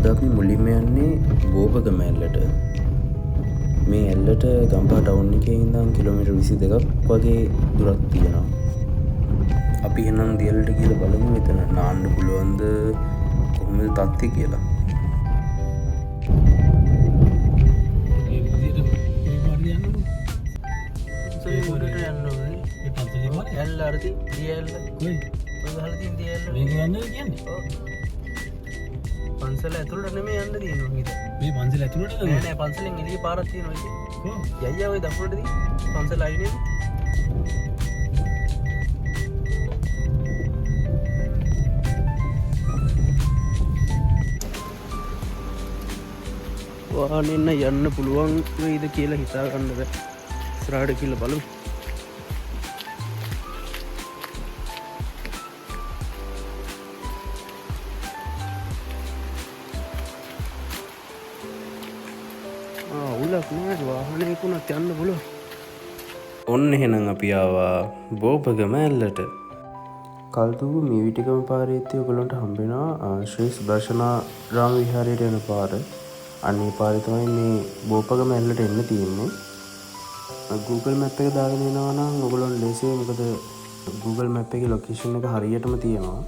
අද අපි මුලින්ම යන්නේ බෝපගම ඇල්ලට. මේ ඇල්ලට ගම්පහ ටවුන් එකේ ඉඳන් කිලෝමීටර් 22ක් වගේ දුරක් තියෙනවා. අපි එහෙනම් දියැලට ගිහලා බලමු මෙතන නාන්න පුළුවන්ද කොහොමද තත්ත්වය කියලා. පන්සල ඇතුළට නෙමෙයි යන්න තියෙනවා නේද? මේ පන්සල ඇතුළට නෑ පන්සලෙන් එළිය පාරක් තියෙනවා ඉතින්. යයියා ඔය දකුණටදී පන්සල ආයිනේ. වාහනෙන්න යන්න පුළුවන් වෙයිද කියලා හිතා ගන්න බෑ. ඉස්සරහට කියලා බලමු. වාහනයකුණත් යන්න පුළුවන්. ඔන්න එහෙනම් අපි ආවා බෝපගම ඇල්ලට. කල්දුව මීවිටිකම පාරේත්‍ය ඔයගොල්ලන්ට හම්බෙනවා ශ්‍රී සුදර්ශනාරාම විහාරයට යන පාර. අන්නේ පාරේ තමයි මේ බෝපගම ඇල්ලට එන්න තියෙන්නේ. Google Map එක දාගෙන යනවා නම් ඔයගොල්ලන් ලේසියි. මොකද Google Map එකේ ලොකේෂන් එක හරියටම තියෙනවා.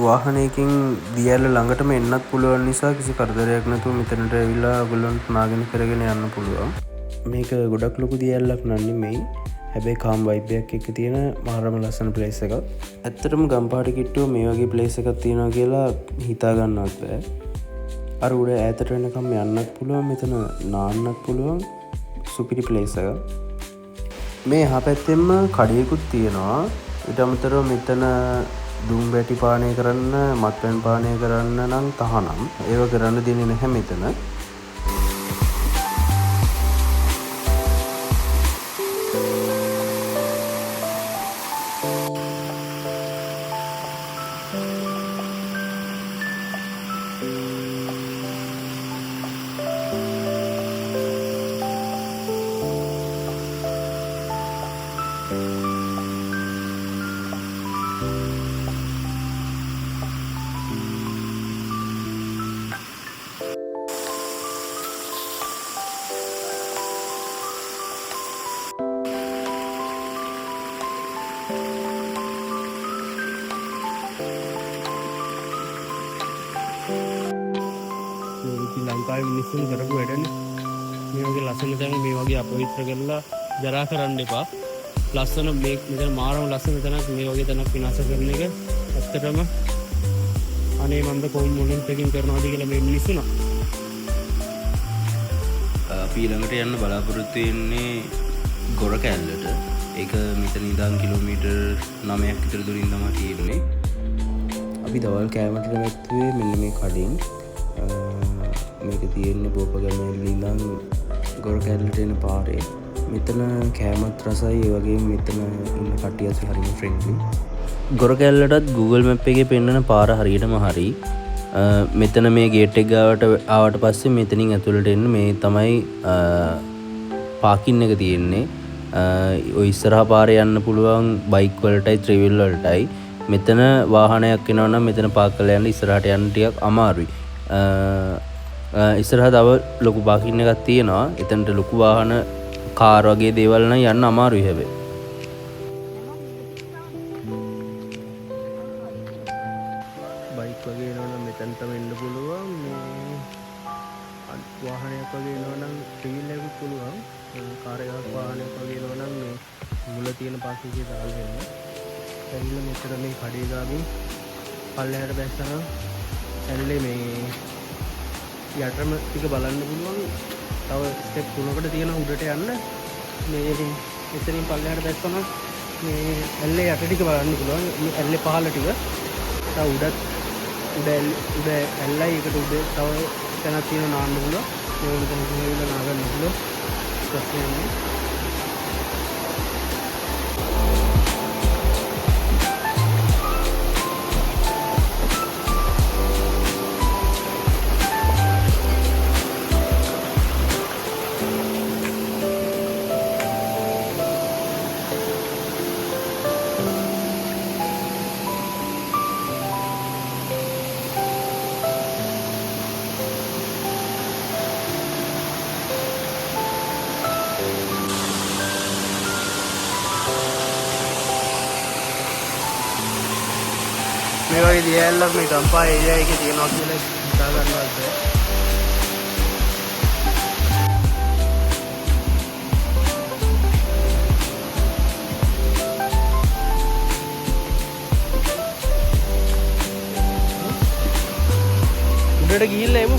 වාහනයකින් දියැල්ල ළඟටම එන්නත් පුළුවන් නිසා කිසි කරදරයක් නැතුව මෙතනට ඇවිල්ලා ඔයගොල්ලන්ට නාගෙන කරගෙන යන්න පුළුවන්. මේක ගොඩක් ලොකු දියැල්ලක් නෙමෙයි. හැබැයි කාම් වයිබ් එකක් එක්ක තියෙන මාරම ලස්සන ප්ලේස් එකක්. ඇත්තටම ගම්පාට කිට්ටුව මේ වගේ ප්ලේස් එකක් තියෙනවා කියලා හිතා ගන්නවත් බෑ. අර උඩ ඈතට වෙනකම් යන්නත් පුළුවන්, මෙතන නාන්නත් පුළුවන්. සුපිරි ප්ලේස් එකක්. මේ එහා පැත්තෙන්ම කඩියකුත් තියෙනවා. ඊට අමතරව මෙතන දුම් බැටි පානය කරන්න, මත්පැන් පානය කරන්න නම් තහනම්. ඒව කරන්න දෙන්නේ නැහැ මෙතන. ලංකාවේ මිනිස්සුන් කරපු වැඩනේ. මේ වගේ ලස්සන තැන මේ වගේ අපවිත්‍ර කරලා ජරා කරන්න එපා. ලස්සන මේ මෙතන මාරම ලස්සන තැනක් මේ වගේ තැනක් විනාශ කරන එක ඇත්තටම අනේ මන්ද කොහොම මොනින් පෙකින් කරනවද කියලා මේ මිනිස්සුනා. අපි ළඟට යන්න බලාපොරොත්තු වෙන්නේ ගොරක ඇල්ලට. ඒක මෙතන ඉඳන් කිලෝමීටර් 9ක් විතර දුරින් තමයි තියෙන්නේ. අපි දවල් කෑමට ලැබෙත්තුවේ මෙන්න මේ කඩින්. මේක තියෙන්නේ බෝපගම ඇල්ලේ ඉඳන් ගොරක ඇල්ලට එන පාරේ. මෙතන කෑමත් රසයි, ඒ වගේම මෙතන ඉන්න කට්ටියත් හරිම ෆ්‍රෙන්ඩ්ලි. ගොරක ඇල්ලටත් Google Map එකේ පෙන්නන පාර හරියටම හරි. මෙතන මේ ගේට් එක ගාවට ආවට පස්සේ මෙතනින් ඇතුළට එන්න මේ තමයි පාකින් එක තියෙන්නේ. ඔය ඉස්සරහා පාරේ යන්න පුළුවන් බයික් වලටයි ත්‍රිවිල් වලටයි. මෙතන වාහනයක් එනවා නම් මෙතන පාක් කරලා යන්න ඉස්සරහට යන්න ටිකක් අමාරුයි. ඉස්සරහා තව ලොකු පාකින් එකක් තියෙනවා. එතනට ලොකු වාහන කාර් වගේ දේවල් නම් යන්න අමාරුයි හැබැයි. බයික් වගේ එනවනම් මෙතනට වෙන්න පුළුවන්. මේ වාහනයක් වගේ එනවනම් ට්‍රිවිල් එකකුත් පුළුවන්. කාර් එකක් වාහනයක් වගේ එනවනම් මේ මුල තියෙන පාකින් එකේ දාලා දෙන්න. ඇවිල්ලා මෙතන මේ කඩේ ගාමින් පල්ලෙහාට බැස්සම ඇල්ලේ මේ යටම ටික බලන්න පුළුවන්. තව ස්ටෙප් 3කට තියෙන උඩට යන්න. මේ එතනින් පල්ලෙහාට බැස්සම මේ ඇල්ලේ යට ටික බලන්න පුළුවන්. මේ ඇල්ලේ පහළ ටික. තව උඩ ඇල්ලයි එකට උඩ තව තැනක් තියෙන නාන්න පුළුවන්. මේ උඩ තැනක ඉඳලා නාගන්න පුළුවන්. ප්‍රශ්නයක් නෑ. වගේ දියැලක් මේ ගම්පා ඒරියා එකේ තියෙනවා කියලා හිතා ගන්නවත් බැහැ. උඩට ගිහිල්ලා එමු.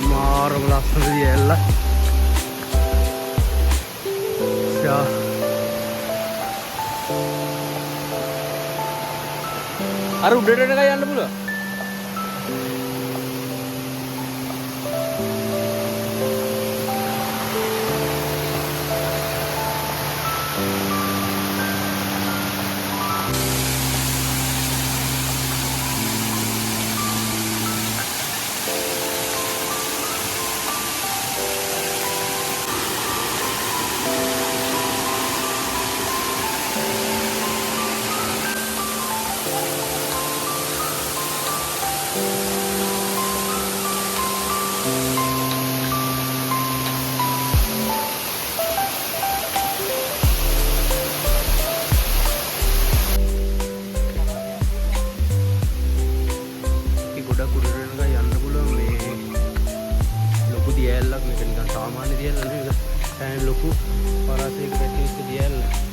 මාරම ලස්සන දියැල්ල. අර උඩට යන්න පුළුවන්. ගොඩක් උඩට යන්න පුළුවන්. මේ ලොකු දියැලක් මේක නිකන් සාමාන්‍ය දියැලක් නෙවෙයි. ඒක ලොකු පරාසයක පැතිරිච්ච දියැලක්.